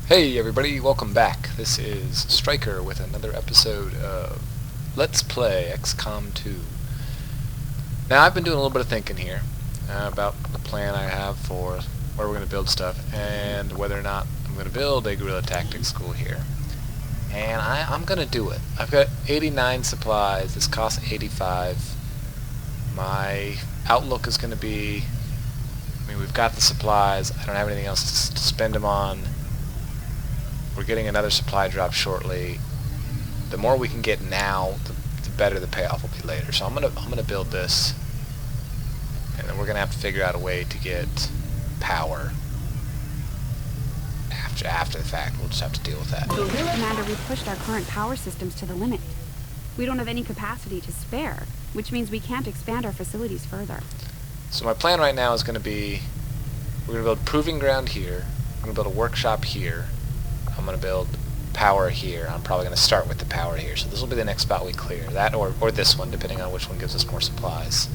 Hey everybody, welcome back. This is Striker with another episode of Let's Play XCOM 2. Now I've been doing a little bit of thinking here about the plan I have for where we're going to build stuff and whether or not I'm going to build a guerrilla tactics school here. And I'm going to do it. I've got 89 supplies. This costs 85. My outlook is going to be, we've got the supplies. I don't have anything else to spend them on. We're getting another supply drop shortly. The more we can get now, the better the payoff will be later. So I'm gonna build this, and then we're gonna have to figure out a way to get power after the fact. We'll just have to deal with that. Commander, we've pushed our current power systems to the limit. We don't have any capacity to spare, which means we can't expand our facilities further. So my plan right now is going to be, we're going to build proving ground here. We're going to build a workshop here. I'm going to build power here. I'm probably going to start with the power here. So this will be the next spot we clear. That or this one, depending on which one gives us more supplies.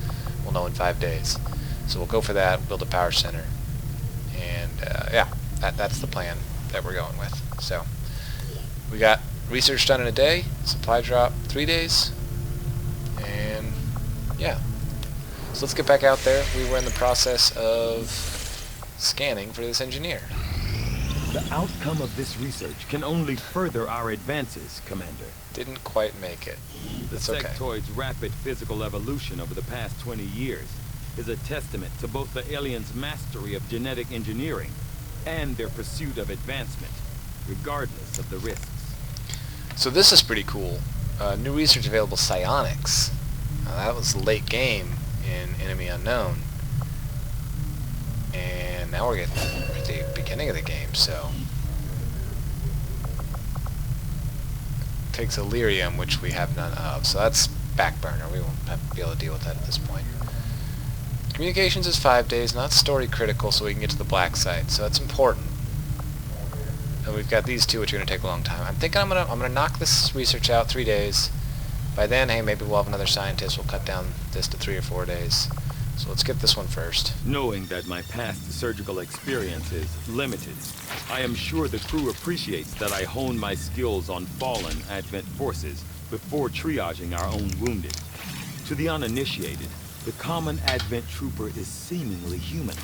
We'll know in 5 days. So we'll go for that, build a power center. And yeah, that's the plan that we're going with. So we got research done in a day, supply drop 3 days, and yeah. So let's get back out there. We were in the process of scanning for this engineer. The outcome of this research can only further our advances, Commander. Didn't quite make it. The That's okay. sectoid's rapid physical evolution over the past 20 years is a testament to both the aliens' mastery of genetic engineering and their pursuit of advancement, regardless of the risks. So this is pretty cool. New research available psionics. That was late game in Enemy Unknown. And now we're getting at the beginning of the game, so takes Illyrium, which we have none of, so that's back burner. We won't have to be able to deal with that at this point. Communications is 5 days, not story critical, so we can get to the black site, so that's important. And we've got these two, which are going to take a long time. I'm thinking I'm gonna knock this research out 3 days. By then, hey, maybe we'll have another scientist. We'll cut down this to 3 or 4 days. So let's get this one first. Knowing that my past surgical experience is limited, I am sure the crew appreciates that I hone my skills on fallen Advent forces before triaging our own wounded. To the uninitiated, the common Advent trooper is seemingly human.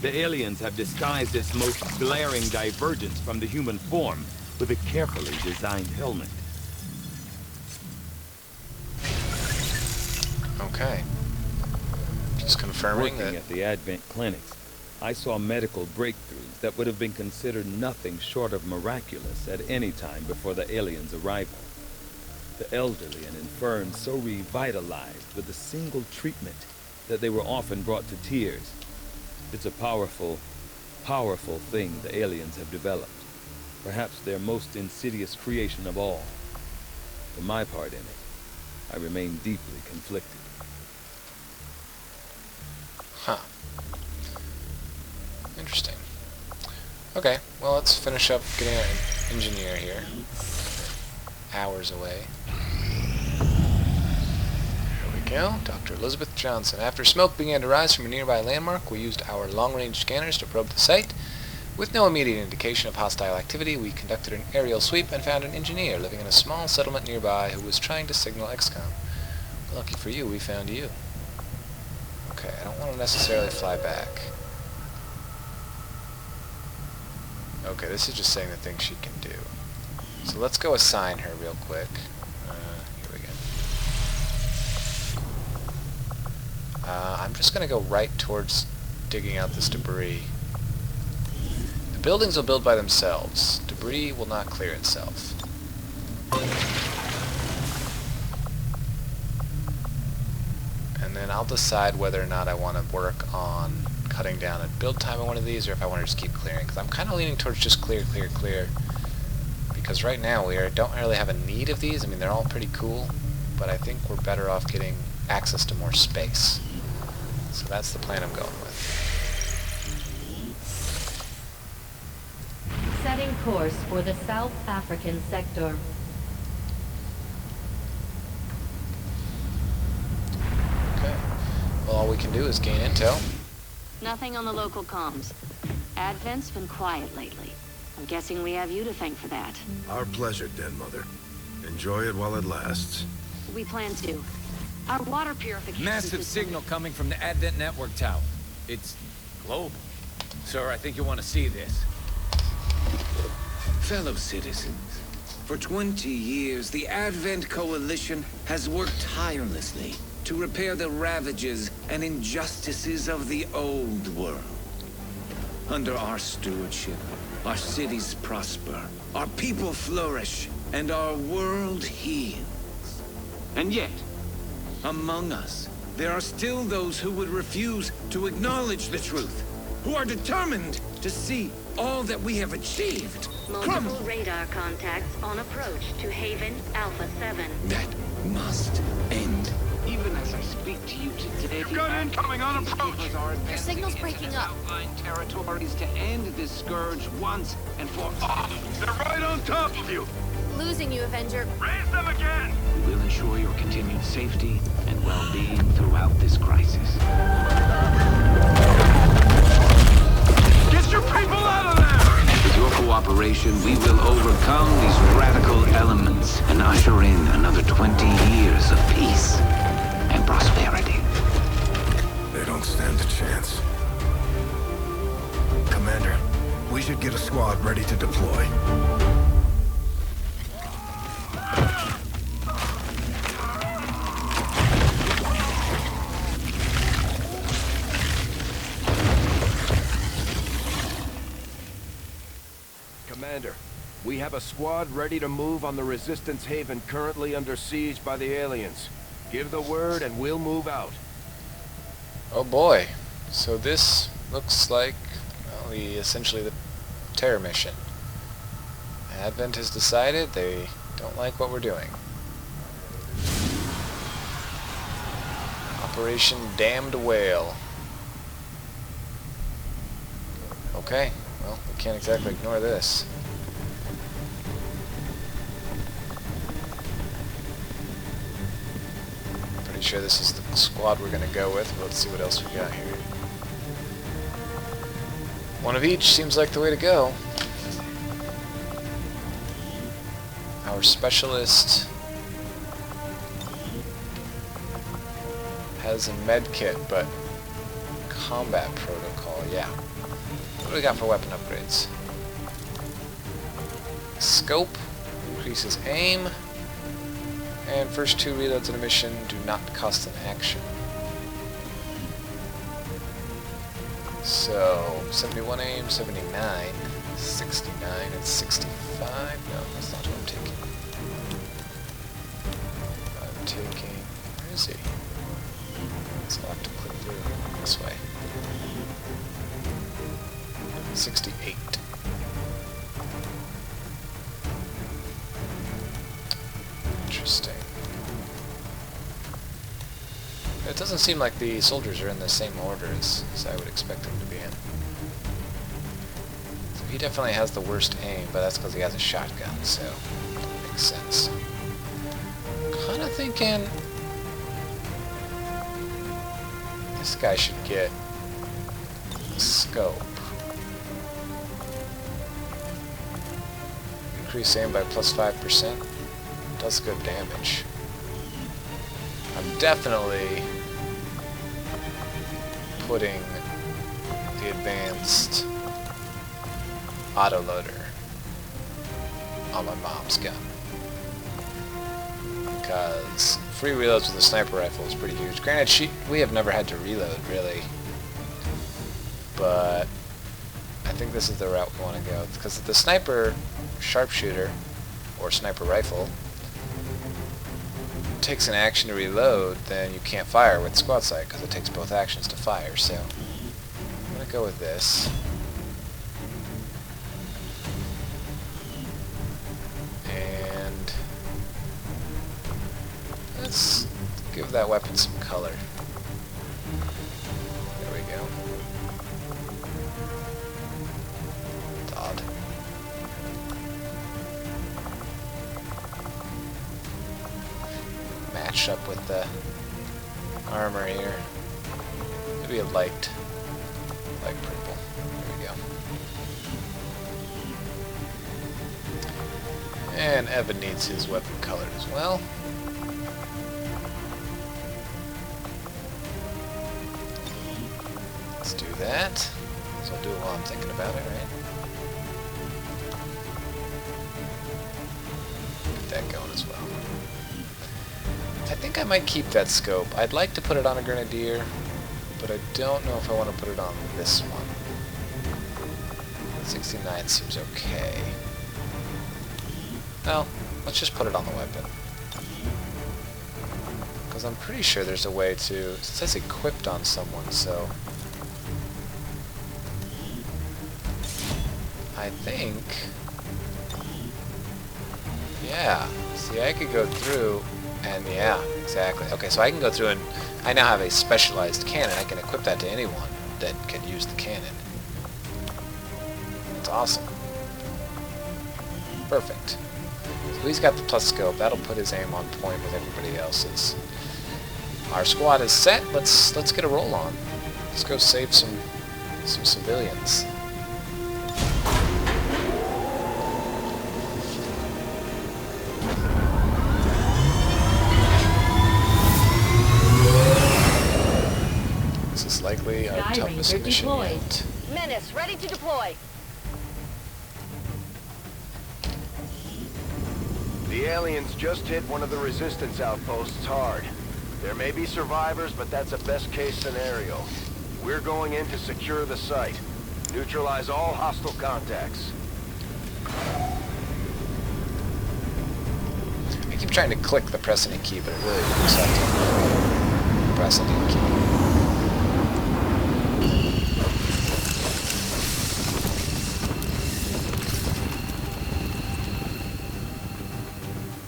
The aliens have disguised its most glaring divergence from the human form with a carefully designed helmet. Okay. Just confirming Working that. at the Advent clinics, I saw medical breakthroughs that would have been considered nothing short of miraculous at any time before the aliens' arrival. The elderly and infirm so revitalized with a single treatment that they were often brought to tears. It's a powerful, powerful thing the aliens have developed. Perhaps their most insidious creation of all. For my part in it, I remain deeply conflicted. Huh. Interesting. Okay, well let's finish up getting our engineer here. Hours away. Here we go. Dr. Elizabeth Johnson. After smoke began to rise from a nearby landmark, we used our long-range scanners to probe the site. With no immediate indication of hostile activity, we conducted an aerial sweep and found an engineer living in a small settlement nearby who was trying to signal XCOM. Lucky for you, we found you. Okay, I don't want to necessarily fly back. Okay, this is just saying the things she can do. So let's go assign her real quick. Here we go. I'm just going to go right towards digging out this debris. The buildings will build by themselves. Debris will not clear itself. And then I'll decide whether or not I want to work on cutting down a build time on one of these, or if I want to just keep clearing. Because I'm kind of leaning towards just clear. Because right now we don't really have a need of these. I mean, they're all pretty cool, but I think we're better off getting access to more space. So that's the plan I'm going with. Setting course for the South African sector. Okay. Well, all we can do is gain intel. Nothing on the local comms. Advent's been quiet lately. I'm guessing we have you to thank for that. Our pleasure, Den Mother. Enjoy it while it lasts. We plan to. Our water purification Massive system- signal coming from the Advent Network Tower. It's global. Sir, I think you want to see this. Fellow citizens, for 20 years, the Advent Coalition has worked tirelessly to repair the ravages and injustices of the old world. Under our stewardship, our cities prosper, our people flourish, and our world heals. And yet, among us, there are still those who would refuse to acknowledge the truth, who are determined to see all that we have achieved crumble. Multiple radar contacts on approach to Haven Alpha 7. That must end. Even as I speak to you today, You've got incoming on approach. Your signal's breaking up. Territories to end this scourge once and for all. They're right on top of you. Losing you, Avenger. Raise them again. We will ensure your continued safety and well-being throughout this crisis. Get your people out of there! With your cooperation, we will overcome these radical elements and usher in another 20 years of peace and prosperity. They don't stand a chance. Commander, we should get a squad ready to deploy. Commander, we have a squad ready to move on the Resistance Haven currently under siege by the aliens. Give the word and we'll move out. Oh boy. So this looks like, well, essentially the terror mission. Advent has decided they don't like what we're doing. Operation Damned Whale. Okay, well, we can't exactly ignore this. Pretty sure this is the squad we're gonna go with, but let's see what else we got here. One of each seems like the way to go. Our specialist has a med kit, but combat protocol, yeah. What do we got for weapon upgrades? Scope increases aim, and first 2 reloads in a mission do not cost an action. So 71 aim, 79, 69, and 65. No, that's not what I'm taking. I'm taking. Where is he? So I'll have to click through this way. 68. Interesting. It doesn't seem like the soldiers are in the same order as I would expect them to be in. So he definitely has the worst aim, but that's because he has a shotgun, so makes sense. Kind of thinking this guy should get a scope. Increase aim by plus 5%. Does good damage. I'm definitely putting the advanced autoloader on my mom's gun. Because free reloads with a sniper rifle is pretty huge. Granted, we have never had to reload, really. But I think this is the route we want to go. Because the sniper sharpshooter, or sniper rifle, takes an action to reload, then you can't fire with squad sight because it takes both actions to fire. So I'm going to go with this. And let's give that weapon some color. There we go. It's odd. Matched up with the armor here. Maybe a light purple. There we go. And Evan needs his weapon colored as well. Let's do that. So I'll do it while I'm thinking about it, right? Get that going as well. I think I might keep that scope. I'd like to put it on a Grenadier, but I don't know if I want to put it on this one. 69 seems okay. Well, let's just put it on the weapon. Because I'm pretty sure there's a way to... It says equipped on someone, so... I think... Yeah. See, I could go through... And yeah, exactly. Okay, so I can go through and I now have a specialized cannon. I can equip that to anyone that can use the cannon. That's awesome. Perfect. So he's got the plus scope. That'll put his aim on point with everybody else's. Our squad is set. Let's get a roll on. Let's go save some civilians. Likely our toughest mission yet. Menace, ready to deploy. The aliens just hit one of the resistance outposts hard. There may be survivors, but that's a best-case scenario. We're going in to secure the site. Neutralize all hostile contacts. I keep trying to click the precedent key, but it really looks like the precedent key.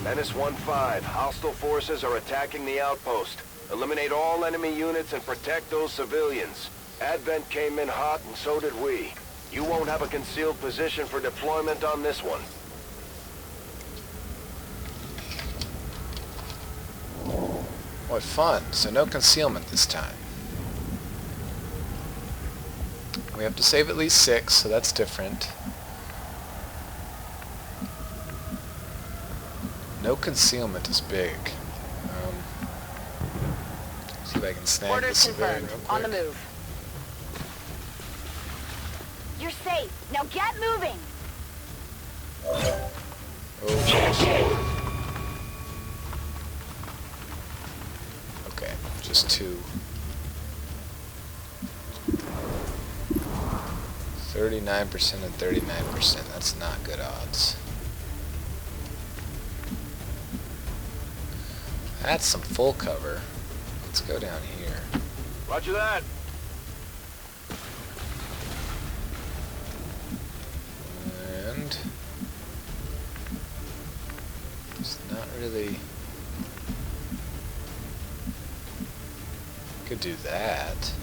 Menace 1-5, hostile forces are attacking the outpost. Eliminate all enemy units and protect those civilians. Advent came in hot and so did we. You won't have a concealed position for deployment on this one. What fun. So no concealment this time. We have to save at least 6, so that's different. No concealment is big. See if I can snag Orders this civilian confirmed. real quick. On the move. You're safe. Now get moving. Okay, just 2. 39% and 39%. That's not good odds. That's some full cover. Let's go down here. Roger that. And it's not really... Could do that.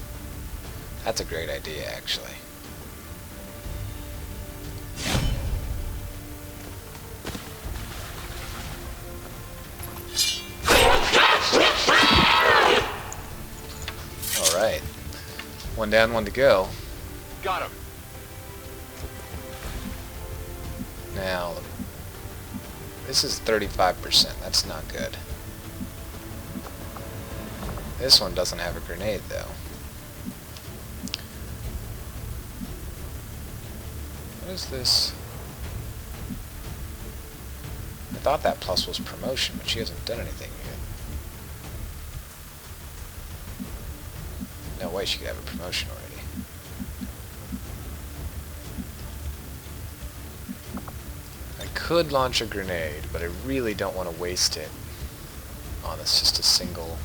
That's a great idea, actually. Alright. 1 down, 1 to go. Got him. Now, this is 35%. That's not good. This one doesn't have a grenade, though. What is this? I thought that plus was promotion, but she hasn't done anything yet. No way she could have a promotion already. I could launch a grenade, but I really don't want to waste it on this just a single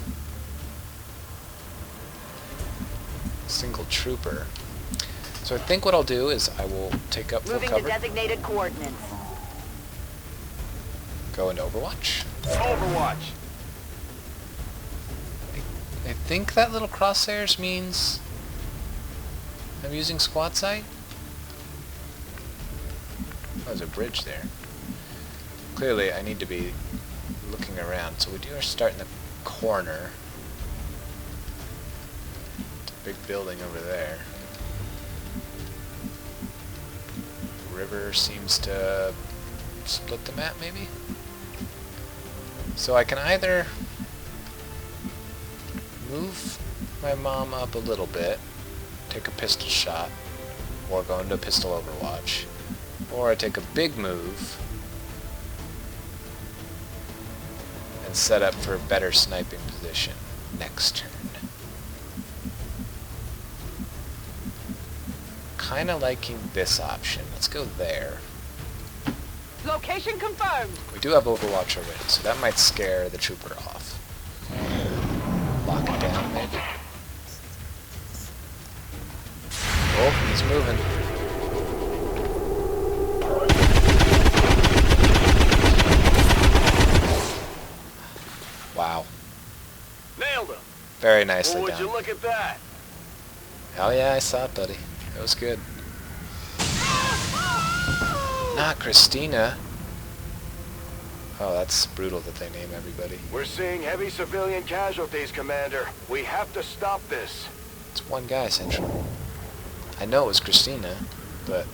trooper. So I think what I'll do is I will take up full Moving cover. to designated coordinates. Go into Overwatch. Overwatch. I think that little crosshairs means I'm using squad sight. Oh, there's a bridge there. Clearly I need to be looking around. So we do start in the corner. Big building over there. River seems to split the map, maybe? So I can either move my mom up a little bit, take a pistol shot, or go into pistol overwatch, or I take a big move and set up for a better sniping position next turn. Kinda liking this option. Let's go there. Location confirmed. We do have overwatch already, so that might scare the trooper off. Lock it down, maybe. Oh, he's moving. Wow. Nailed him. Very nicely Well, would done. you look at that? Hell yeah, I saw it, buddy. It was good. Not Christina. Oh, that's brutal that they name everybody. We're seeing heavy civilian casualties, Commander. We have to stop this. It's one guy, Central. I know it was Christina, but...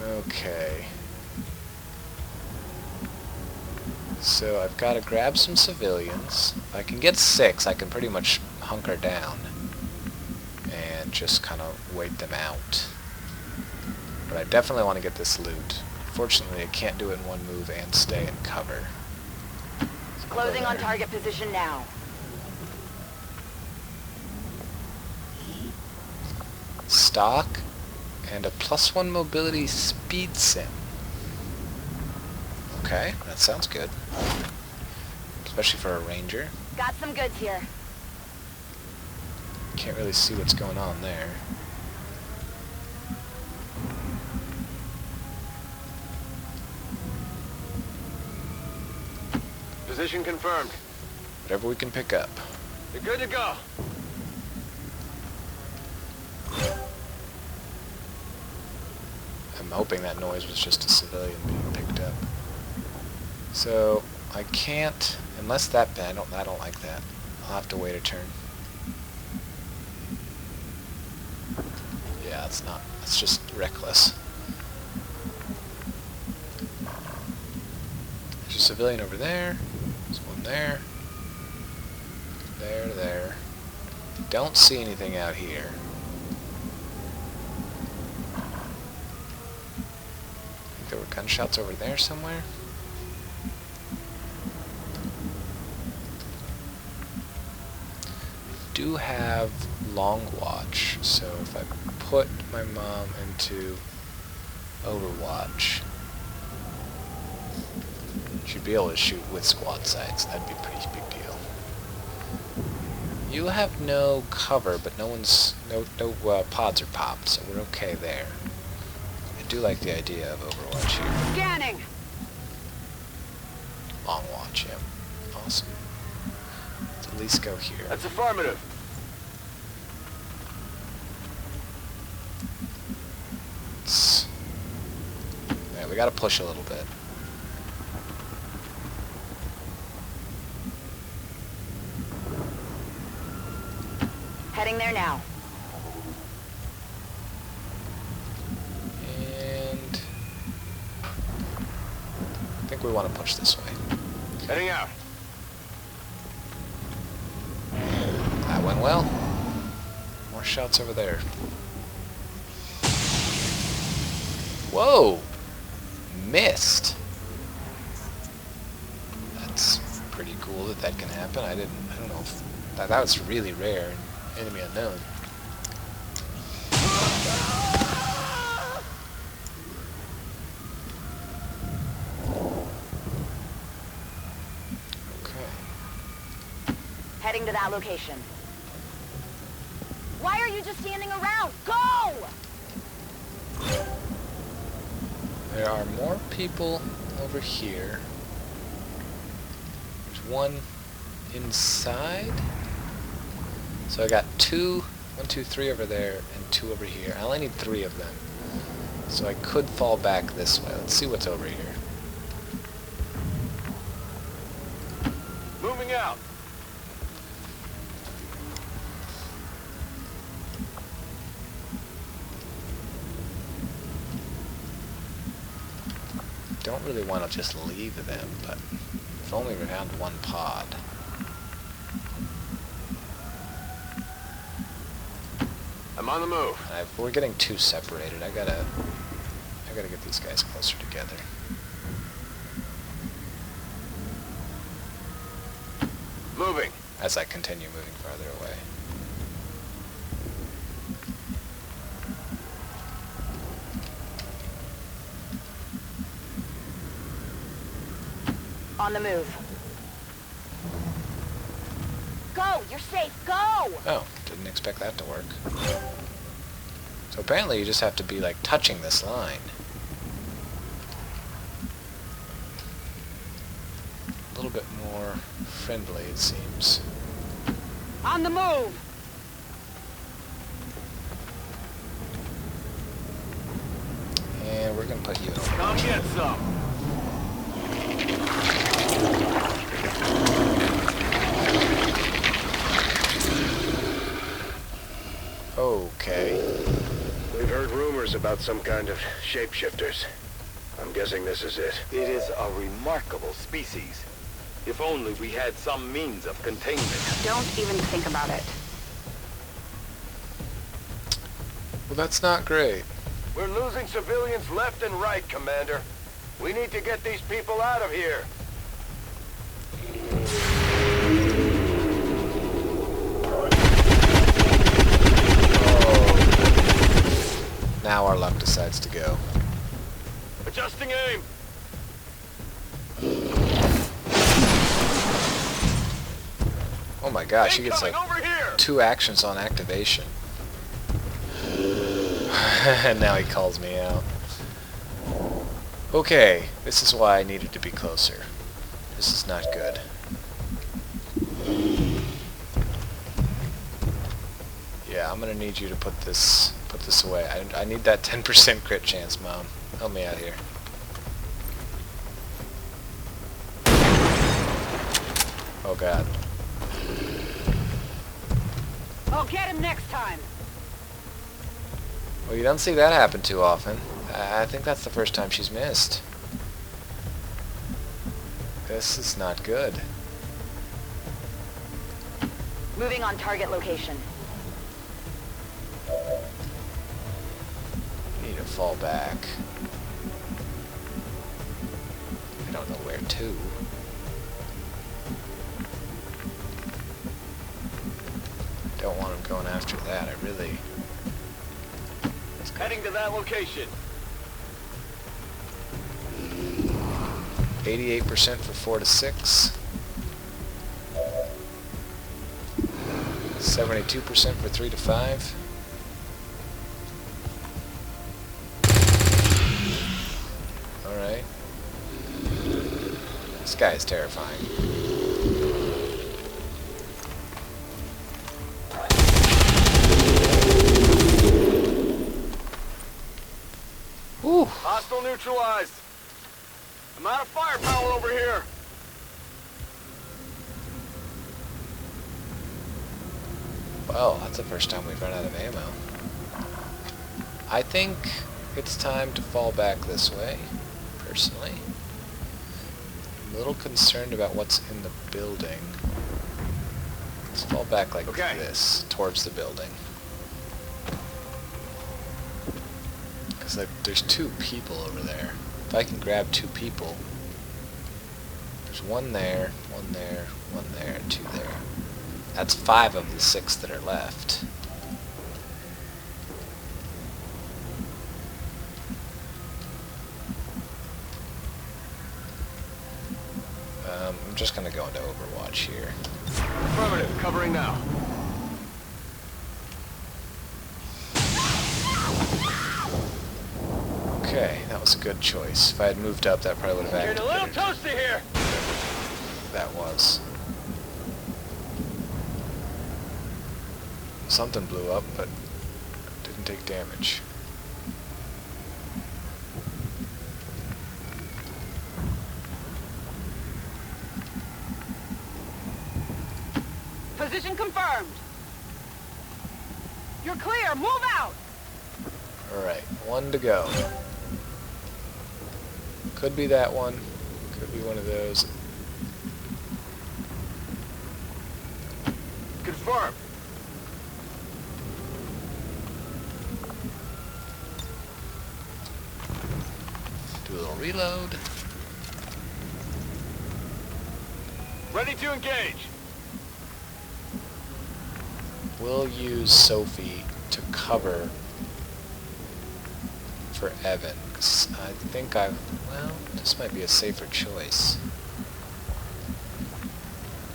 Okay. So I've got to grab some civilians. If I can get 6, I can pretty much hunker down and just kind of wait them out. But I definitely want to get this loot. Fortunately, I can't do it in one move and stay in cover. So Closing on target position now. Stock and a +1 mobility speed sim. Okay, that sounds good. Especially for a ranger. Got some goods here. Can't really see what's going on there. Position confirmed. Whatever we can pick up. You're good to go. I'm hoping that noise was just a civilian being picked up. So I can't, unless that, I don't like that. I'll have to wait a turn. Yeah, it's just reckless. There's a civilian over there. There's one there. There. Don't see anything out here. I think there were gunshots over there somewhere. Do have long watch, so if I put my mom into Overwatch, she'd be able to shoot with squad sights. That'd be a pretty big deal. You have no cover, but no pods are popped, so we're okay there. I do like the idea of Overwatch here. Scanning. Long watch, yeah. Awesome. Let's at least go here. That's affirmative. Yeah, we gotta push a little bit. Heading there now. And I think we want to push this way. Heading out. That went well. More shots over there. Whoa! Missed. That's pretty cool that can happen. I don't know if that was really rare in Enemy Unknown. Okay. Heading to that location. Why are you just standing around? Go! There are more people over here. There's one inside. So I got 1, 2, 3 over there, and 2 over here. I only need 3 of them. So I could fall back this way. Let's see what's over here. Moving out. don't really want to just leave them, but I've only found one pod. I'm on the move. We're getting too separated. I gotta get these guys closer together. Moving. As I continue moving farther away. On the move. Go! You're safe! Go! Oh, didn't expect that to work. So apparently you just have to be like touching this line. A little bit more friendly, it seems. On the move! And we're gonna put you in. Come get some. Okay. We've heard rumors about some kind of shapeshifters. I'm guessing this is it. It is a remarkable species. If only we had some means of containment. Don't even think about it. Well, that's not great. We're losing civilians left and right, Commander. We need to get these people out of here. Now our luck decides to go. Adjusting aim. Oh my gosh, he gets like Incoming over here. 2 actions on activation. And now he calls me out. Okay, this is why I needed to be closer. This is not good. Yeah, I'm gonna need you to put this away. I need that 10% crit chance, Mom. Help me out here. Oh God. I'll get him next time. Well, you don't see that happen too often. I think that's the first time she's missed. This is not good. Moving on target location. Need to fall back. I don't know where to. Don't want him going after that. I really... Heading to that location. 88% for 4 to 6. 72% for 3 to 5. Alright. This guy is terrifying. Whew. Hostile neutralized. I'm out of firepower over here. Well, that's the first time we've run out of ammo. I think it's time to fall back this way, personally. I'm a little concerned about what's in the building. Let's fall back like this, towards the building. Because there's 2 people over there. If I can grab 2 people, there's 1 there, 1 there, 1 there, and 2 there. That's 5 of the 6 that are left. I'm just gonna go into Overwatch here. Affirmative, covering now. Okay, that was a good choice. If I had moved up, that probably would have Getting a little activated. toasty here. That was. Something blew up, but didn't take damage. Position confirmed. You're clear. Move out. Alright, 1 to go. Could be that one. Could be one of those. Confirmed. Do a little reload. Ready to engage. We'll use Sophie to cover for Evan, because I think well, this might be a safer choice.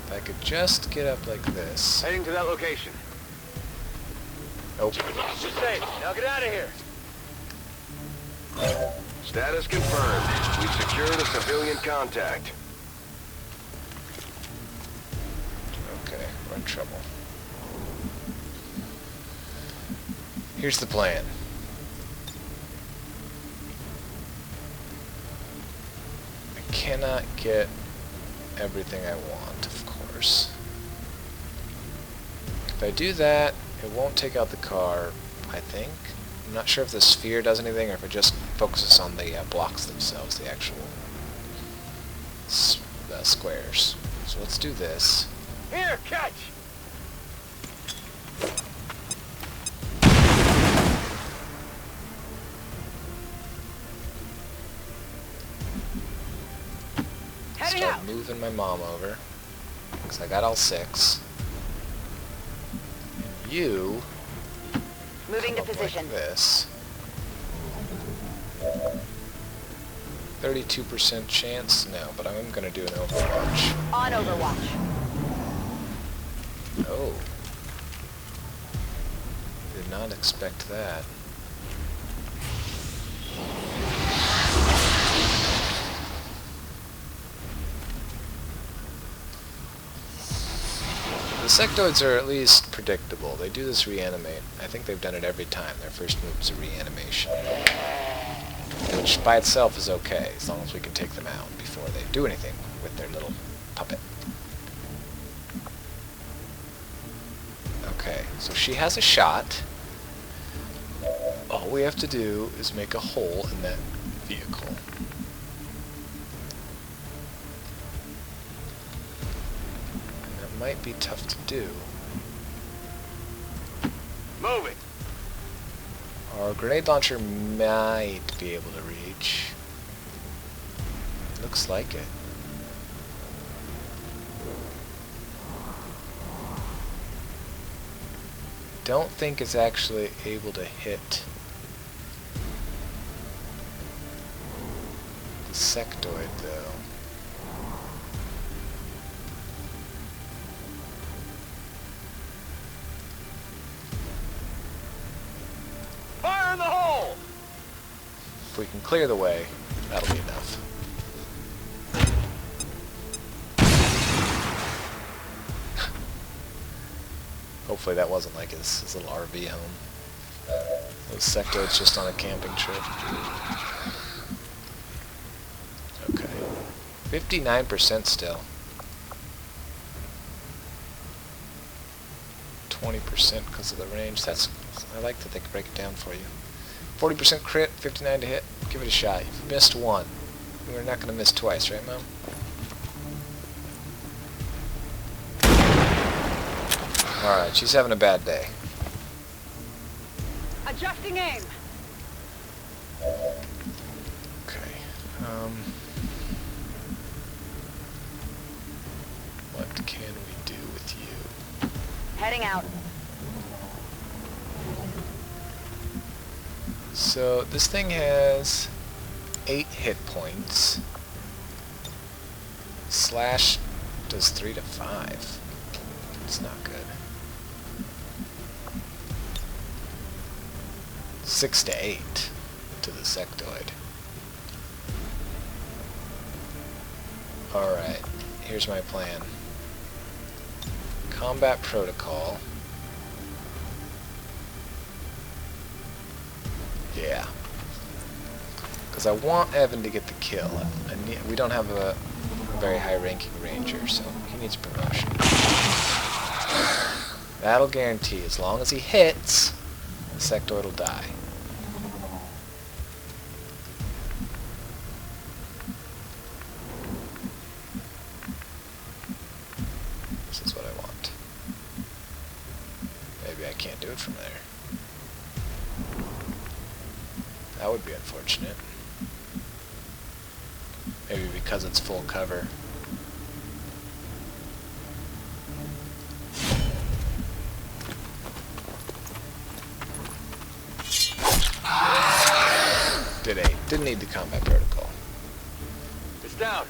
If I could just get up like this. Heading to that location. Nope. You're safe. Now get out of here. Status confirmed. We've secured a civilian contact. Okay, we're in trouble. Here's the plan. I cannot get everything I want, of course. If I do that, it won't take out the car, I think. I'm not sure if the sphere does anything or if it just focuses on the blocks themselves, the actual squares. So let's do this. Here, catch! Heading Start out. moving my mom over, because I got all 6. And you Moving to come up position. like this. 32% chance? No, but I'm going to do an overwatch. On Overwatch. Oh. Did not expect that. The sectoids are at least predictable. They do this reanimate. I think they've done it every time. Their first move is a reanimation. Which by itself is okay, as long as we can take them out before they do anything with their little puppet. Okay, so she has a shot. All we have to do is make a hole in that vehicle. That might be tough to do. Move it. Our grenade launcher might be able to reach. Looks like it. Don't think it's actually able to hit the sectoid, though. Fire in the hole! If we can clear the way, that'll be enough. Hopefully that wasn't like his little RV home. Those sectoids just on a camping trip. Okay. 59% still. 20% because of the range. I like that they can break it down for you. 40% crit, 59 to hit. Give it a shot. You've missed one. We're not going to miss twice, right, Mom? Alright, she's having a bad day. Adjusting aim. Okay. What can we do with you? Heading out. So, this thing has 8 hit points. Slash does 3 to 5. It's not good. 6 to 8 to the sectoid. Alright, here's my plan. Combat protocol. Yeah. Because I want Evan to get the kill. We don't have a very high-ranking ranger, so he needs promotion. That'll guarantee, as long as he hits, the sectoid will die. That would be unfortunate. Maybe because it's full cover. Didn't need the combat protocol. It's down.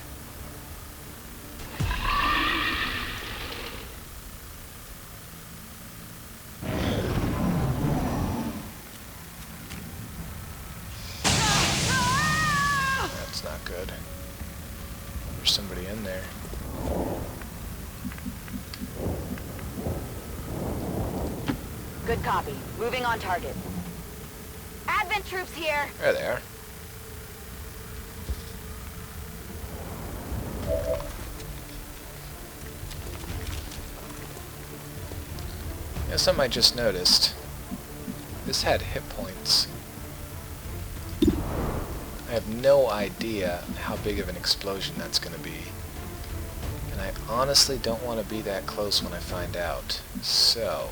That's not good. There's somebody in there. Good copy. Moving on target. Advent troops here. There they are. You know, something I just noticed. This had hit points. I have no idea how big of an explosion that's going to be. And I honestly don't want to be that close when I find out. So...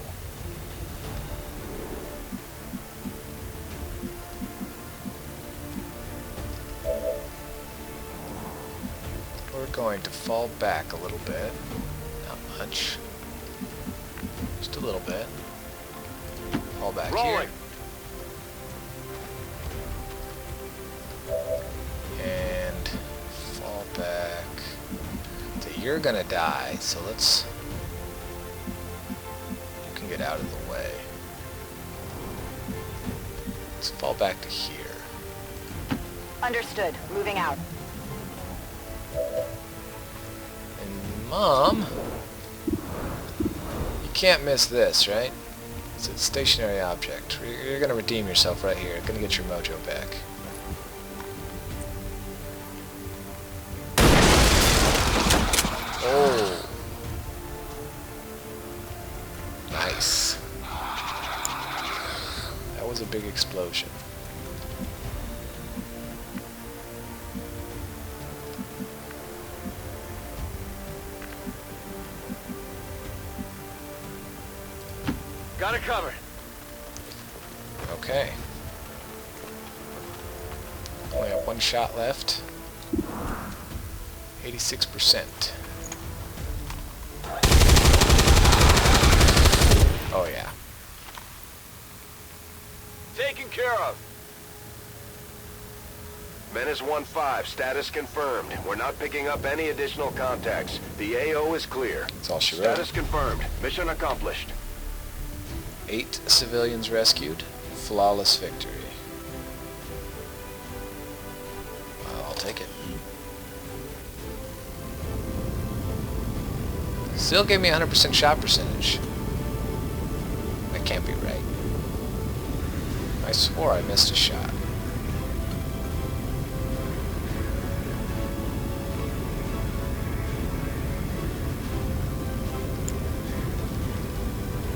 we're going to fall back a little bit. Not much. Just a little bit. Fall back Rolling. here. And fall back. So you're gonna die, so let's... you can get out of the way. Let's fall back to here. Understood. Moving out. And Mom, you can't miss this, right? It's a stationary object. You're gonna redeem yourself right here. You're gonna get your mojo back. Oh. Nice. That was a big explosion. Got it covered. Okay. Only have one shot left. 86%. Oh yeah. Taken care of. Menace 1-5, status confirmed. We're not picking up any additional contacts. The AO is clear. That's all she wrote. Status confirmed. Mission accomplished. 8 civilians rescued. Flawless victory. Well, I'll take it. Still gave me 100% shot percentage. That can't be right. I swore I missed a shot.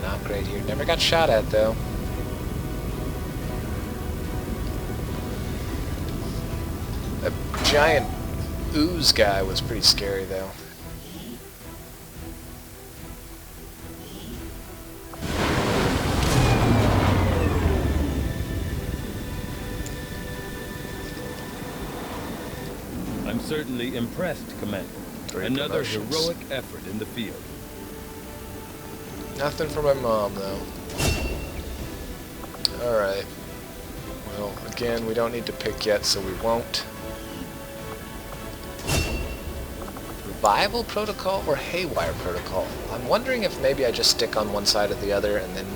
Not great here. Never got shot at, though. That giant ooze guy was pretty scary, though. I'm certainly impressed, Commander. Another heroic effort in the field. Nothing for my mom, though. Alright. Well, again, we don't need to pick yet, so we won't. Revival Protocol or Haywire Protocol? I'm wondering if maybe I just stick on one side or the other and then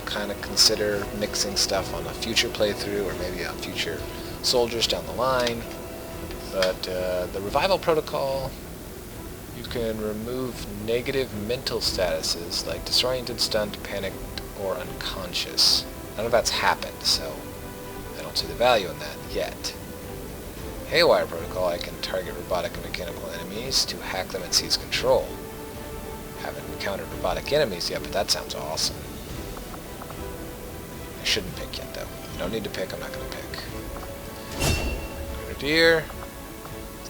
kind of consider mixing stuff on a future playthrough or maybe on future soldiers down the line. But the Revival Protocol, you can remove negative mental statuses like disoriented, stunned, panicked, or unconscious. None of that's happened, so I don't see the value in that yet. Haywire Protocol, I can target robotic and mechanical enemies to hack them and seize control. Haven't encountered robotic enemies yet, but that sounds awesome. I shouldn't pick yet, though. No need to pick, I'm not going to pick. Grenadier.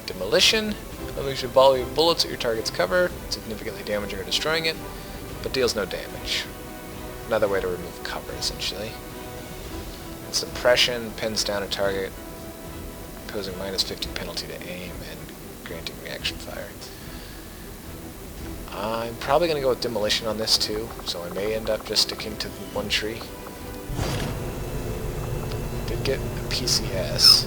Demolition. Unleash a volley of bullets at your target's cover, significantly damaging or destroying it, but deals no damage. Another way to remove cover, essentially. Suppression pins down a target, imposing -50 penalty to aim and granting reaction fire. I'm probably going to go with demolition on this too, so I may end up just sticking to one tree. Did get a PCS,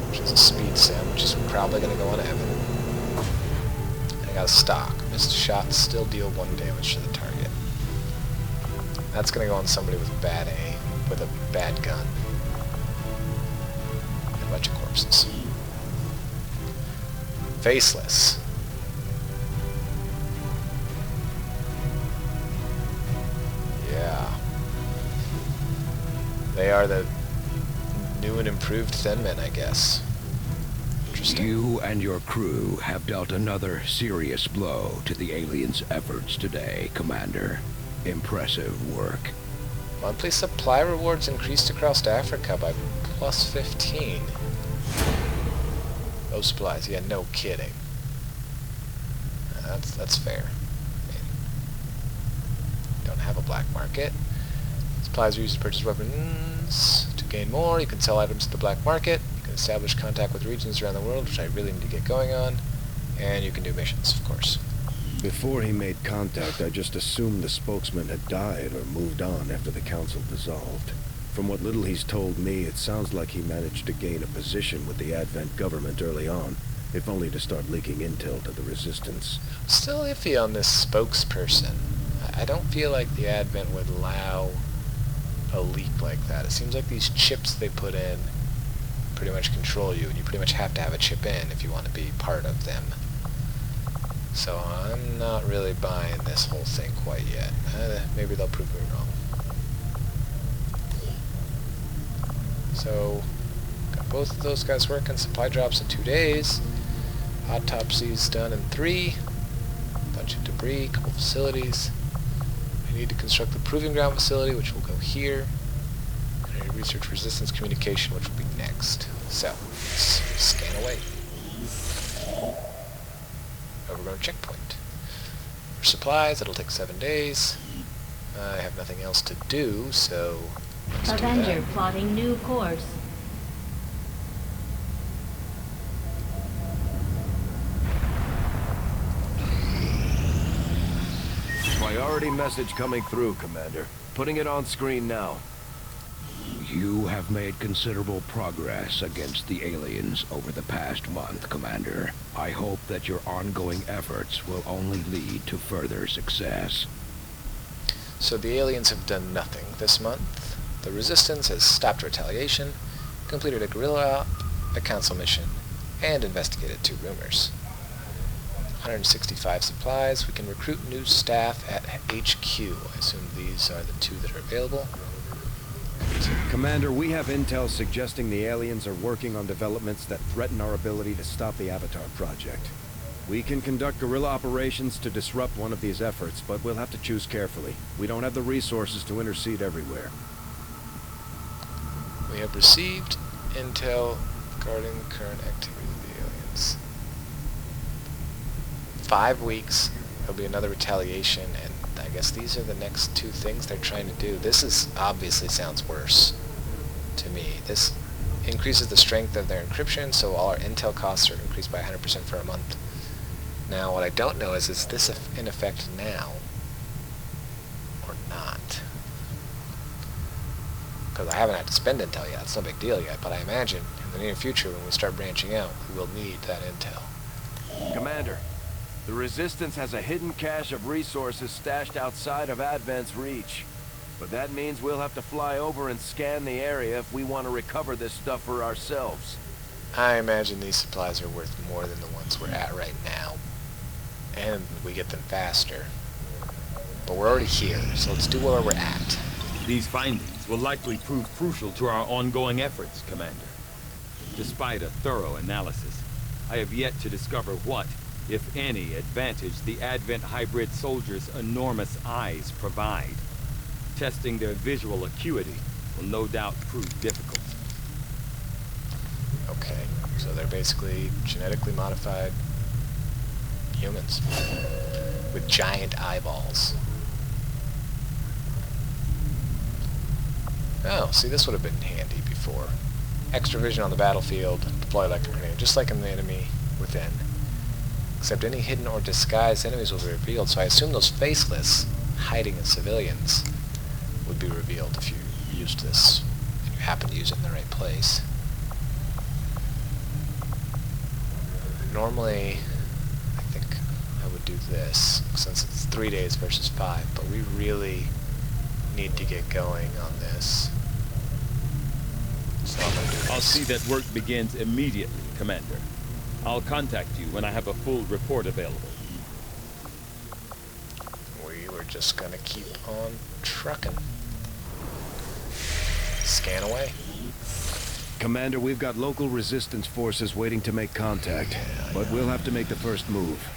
which is a speed sim, which is probably going to go on Evan. I got a stock. Missed shots still deal 1 damage to the target. That's going to go on somebody with bad aim, with a bad gun. And a bunch of corpses. Faceless. Yeah. They are the new and improved Thin Men, I guess. Interesting. You and your crew have dealt another serious blow to the aliens' efforts today, Commander. Impressive work. Monthly supply rewards increased across Africa by +15. Those supplies, yeah, no kidding. That's fair. I mean, don't have a black market. Supplies are used to purchase weapons. To gain more, you can sell items to the black market. You can establish contact with regions around the world, which I really need to get going on. And you can do missions, of course. Before he made contact, I just assumed the spokesman had died or moved on after the council dissolved. From what little he's told me, it sounds like he managed to gain a position with the Advent government early on, if only to start leaking intel to the Resistance. Still iffy on this spokesperson. I don't feel like the Advent would allow a leak like that. It seems like these chips they put in pretty much control you, and you pretty much have to have a chip in if you want to be part of them. So I'm not really buying this whole thing quite yet. Maybe they'll prove me wrong. So, got both of those guys working. Supply drops in 2 days. Autopsies done in 3. Bunch of debris, couple facilities. We need to construct the Proving Ground facility, which will go here. And I need to research resistance communication, which will be next. So, let's scan away. Overgrown checkpoint. For supplies, it'll take 7 days. I have nothing else to do, so let's Avenger do that. plotting new course. Priority message coming through, Commander. Putting it on screen now. You have made considerable progress against the aliens over the past month, Commander. I hope that your ongoing efforts will only lead to further success. So the aliens have done nothing this month. The Resistance has stopped retaliation, completed a guerrilla op, a council mission, and investigated 2 rumors. 165 supplies. We can recruit new staff at HQ. I assume these are the 2 that are available. Commander, we have intel suggesting the aliens are working on developments that threaten our ability to stop the Avatar project. We can conduct guerrilla operations to disrupt one of these efforts, but we'll have to choose carefully. We don't have the resources to intercede everywhere. We have received intel regarding the current activity of the aliens. 5 weeks, there'll be another retaliation, and I guess these are the next 2 things they're trying to do. This is obviously sounds worse to me. This increases the strength of their encryption, so all our intel costs are increased by 100% for a month. Now, what I don't know is this in effect now or not? Because I haven't had to spend intel yet. It's no big deal yet, but I imagine in the near future when we start branching out, we will need that intel. Commander, the Resistance has a hidden cache of resources stashed outside of Advent's reach. But that means we'll have to fly over and scan the area if we want to recover this stuff for ourselves. I imagine these supplies are worth more than the ones we're at right now. And we get them faster. But we're already here, so let's do where we're at. These findings will likely prove crucial to our ongoing efforts, Commander. Despite a thorough analysis, I have yet to discover what, if any, advantage the Advent hybrid soldiers' enormous eyes provide. Testing their visual acuity will no doubt prove difficult. Okay, so they're basically genetically modified humans with giant eyeballs. Oh, see, this would have been handy before. Extra vision on the battlefield, deploy electric grenade, just like in the enemy within. Except any hidden or disguised enemies will be revealed, so I assume those faceless, hiding as civilians, would be revealed if you used this, and you happen to use it in the right place. Normally, I think I would do this, since it's 3 days versus 5, but we really need to get going on this. So I'm gonna do this. I'll see that work begins immediately, Commander. I'll contact you when I have a full report available. We were just gonna keep on trucking. Scan away. Commander, we've got local resistance forces waiting to make contact, but we'll have to make the first move.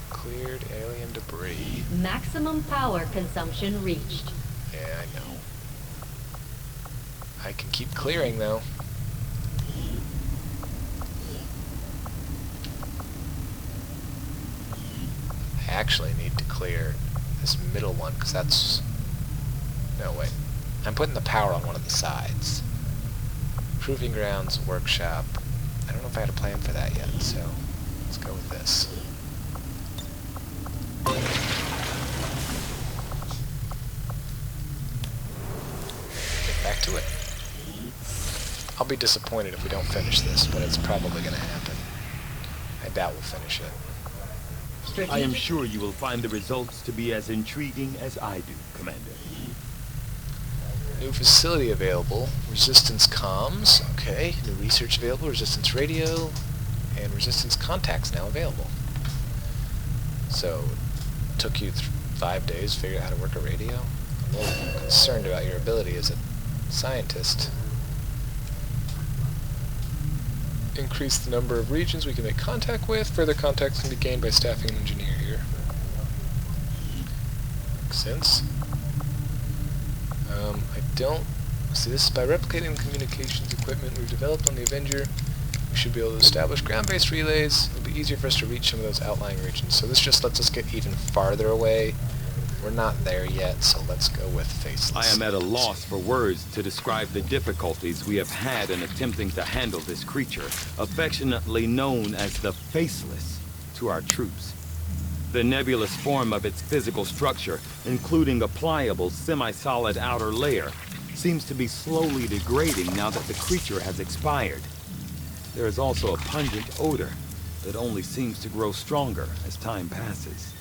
Cleared alien debris. Maximum power consumption reached. Yeah, I know. I can keep clearing, though. I actually need to clear this middle one, because that's... No, wait. I'm putting the power on one of the sides. Proving grounds, workshop. I don't know if I had a plan for that yet, so let's go with this. Get back to it. I'll be disappointed if we don't finish this, but it's probably going to happen. I doubt we'll finish it. I am sure you will find the results to be as intriguing as I do, Commander. New facility available. Resistance comms. Okay. New research available. Resistance radio. And resistance contacts now available. So, it took you 5 days to figure out how to work a radio? I'm a little concerned about your ability as a scientist. Increase the number of regions we can make contact with. Further contacts can be gained by staffing an engineer here. Makes sense. I don't... See, this is by replicating the communications equipment we've developed on the Avenger. We should be able to establish ground-based relays. It'll be easier for us to reach some of those outlying regions. So this just lets us get even farther away. We're not there yet, so let's go with faceless. I am at a loss for words to describe the difficulties we have had in attempting to handle this creature, affectionately known as the Faceless, to our troops. The nebulous form of its physical structure, including a pliable, semi-solid outer layer, seems to be slowly degrading now that the creature has expired. There is also a pungent odor that only seems to grow stronger as time passes.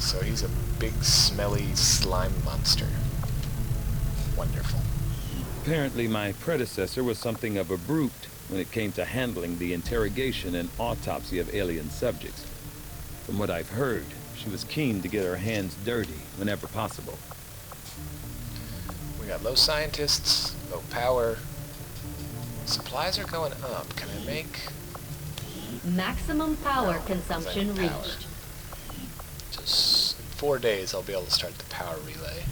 So he's a big, smelly slime monster. Wonderful. Apparently my predecessor was something of a brute when it came to handling the interrogation and autopsy of alien subjects. From what I've heard, she was keen to get her hands dirty whenever possible. We got low scientists, low power. Supplies are going up. Can I make... Maximum power consumption reached. Just in 4 days I'll be able to start the power relay.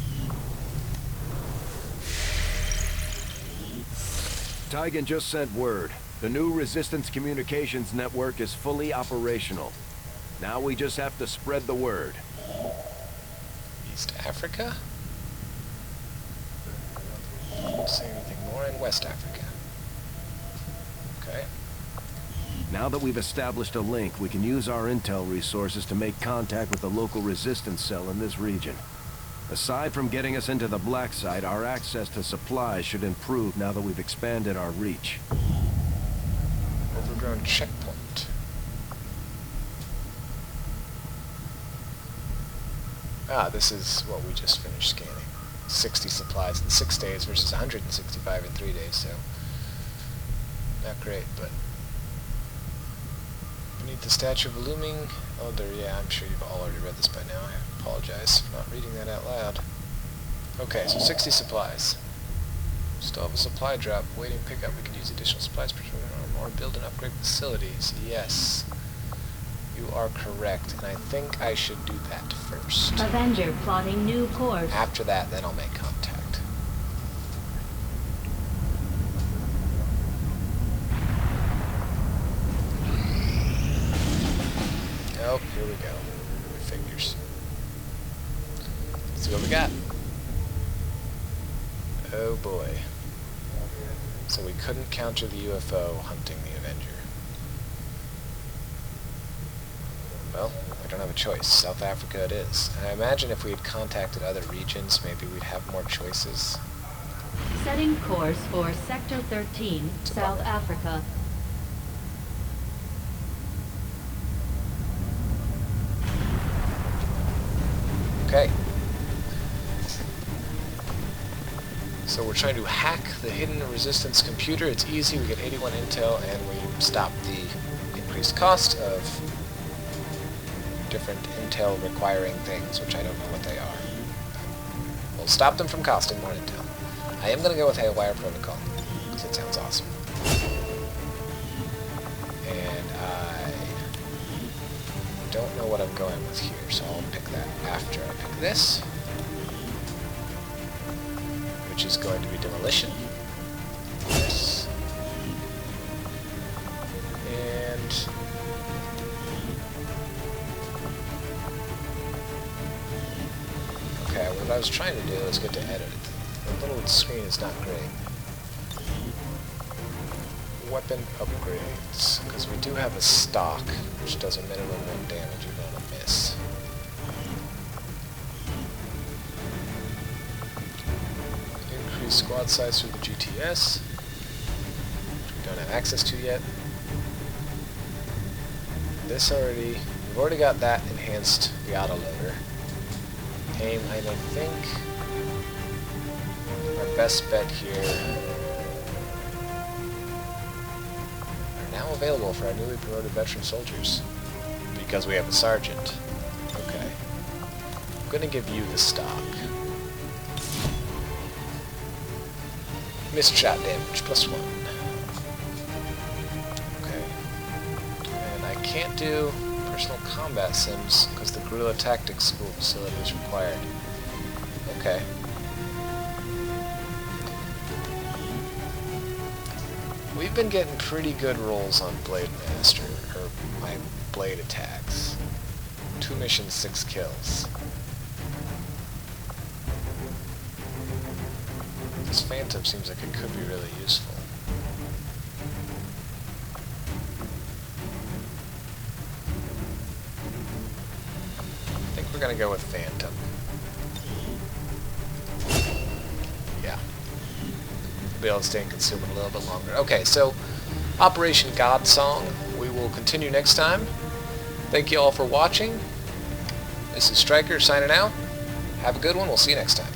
Tygan just sent word. The new Resistance Communications network is fully operational. Now we just have to spread the word. East Africa? Don't see anything more in West Africa. Okay. Now that we've established a link, we can use our intel resources to make contact with the local resistance cell in this region. Aside from getting us into the black site, our access to supplies should improve now that we've expanded our reach. Overgrown checkpoint. Ah, this is what we just finished scanning. 60 supplies in 6 days versus 165 in 3 days, so... Not great, but... Beneath the statue of a looming elder, yeah, I'm sure you've all already read this by now. I apologize for not reading that out loud. Okay, so 60 supplies. Still have a supply drop waiting pickup. We can use additional supplies or build and upgrade facilities. Yes, you are correct, and I think I should do that first. Avenger plotting new course. After that, then I'll make contact. Oh, here we go. We see what we got. Oh boy. So we couldn't counter the UFO hunting the Avenger. Well, we don't have a choice. South Africa it is. And I imagine if we had contacted other regions, maybe we'd have more choices. Setting course for Sector 13, South Africa. Okay. So we're trying to hack the hidden resistance computer. It's easy. We get 81 intel and we stop the increased cost of different intel requiring things, which I don't know what they are. We'll stop them from costing more intel. I am going to go with Haywire Protocol, because it sounds awesome. And I don't know what I'm going with here, so I'll pick that after I pick this, which is going to be Demolition. Yes. And okay, what I was trying to do is get to edit it. The little screen is not great. Weapon upgrades, because we do have a stock, which does a minimum 1 damage even on a miss. Increase squad size through the GTS, which we don't have access to yet. This already, we've already got that enhanced the autoloader. Aim, I think our best bet here are now available for our newly promoted veteran soldiers because we have a sergeant. Okay. I'm going to give you the stock. Missed shot damage, +1. Okay. And I can't do personal combat sims because the guerrilla tactics school facility is required. Okay. We've been getting pretty good rolls on Blade Master, or my blade attacks. 2 missions, 6 kills. This Phantom seems like it could be really useful. I think we're gonna go with Phantom. Yeah. Be able to stay in concealment a little bit longer. Okay, so Operation Godsong. We will continue next time. Thank you all for watching. This is Stryker signing out. Have a good one. We'll see you next time.